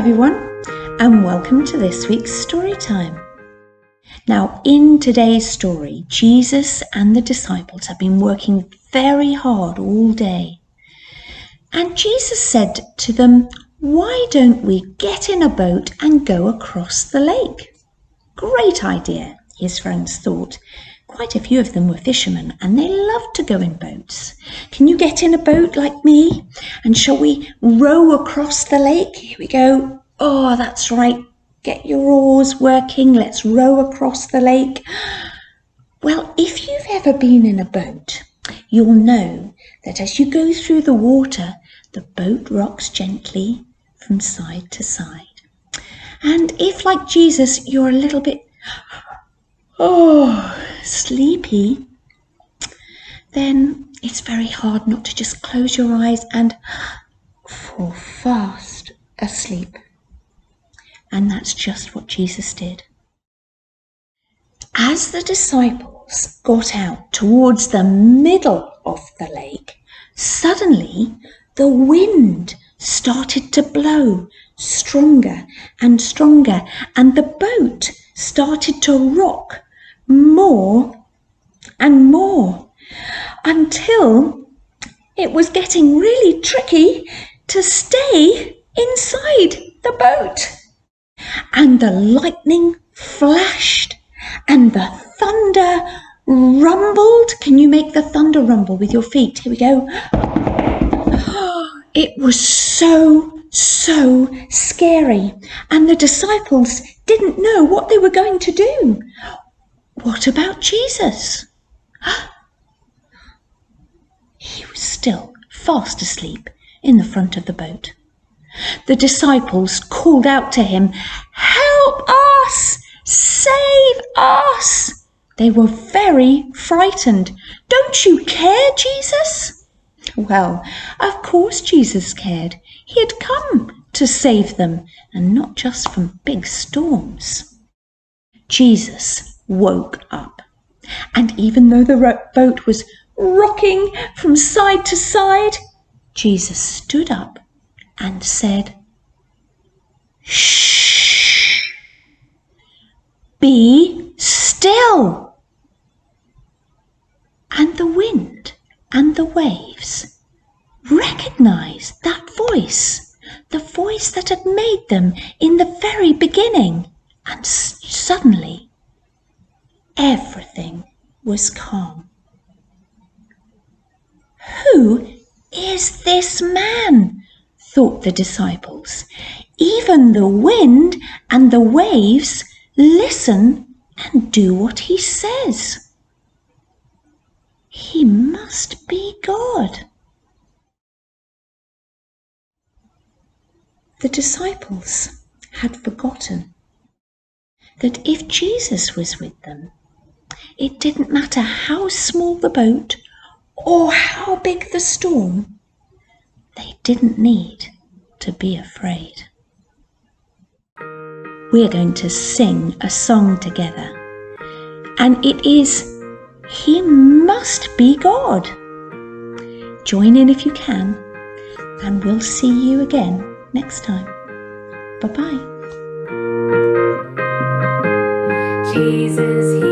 everyone, and welcome to this week's story time. Now, in today's story, Jesus and the disciples have been working very hard all day. And Jesus said to them, "Why don't we get in a boat and go across the lake?" Great idea, his friends thought. Quite a few of them were fishermen and they loved to go in boats. "Can you get in a boat like me? And shall we row across the lake?" Here we go. Oh, that's right. Get your oars working. Let's row across the lake. Well, if you've ever been in a boat, you'll know that as you go through the water, the boat rocks gently from side to side. And if, like Jesus, you're a little bit sleepy, then it's very hard not to just close your eyes and fall fast asleep. And that's just what Jesus did. As the disciples got out towards the middle of the lake, suddenly the wind started to blow stronger and stronger, and the boat started to rock more and more until it was getting really tricky to stay inside the boat. And the lightning flashed and the thunder rumbled. Can you make the thunder rumble with your feet? Here we go. It was so scary, and the disciples didn't know what they were going to do. What about Jesus? He was still fast asleep in the front of the boat. The disciples called out to him, "Help us! Save us!" They were very frightened. "Don't you care, Jesus?" Well, of course Jesus cared. He had come to save them, and not just from big storms. Jesus woke up, and even though the boat was rocking from side to side, Jesus stood up and said, "Shh! Be still!" And the wind and the waves recognized that voice, the voice that had made them in the very beginning, and suddenly everything was calm. "Who is this man?" thought the disciples. "Even the wind and the waves listen and do what he says. He must be God." The disciples had forgotten that if Jesus was with them, it didn't matter how small the boat or how big the storm, they didn't need to be afraid. We're going to sing a song together, and it is "He Must Be God." Join in if you can, and we'll see you again next time. Bye-bye. Jesus,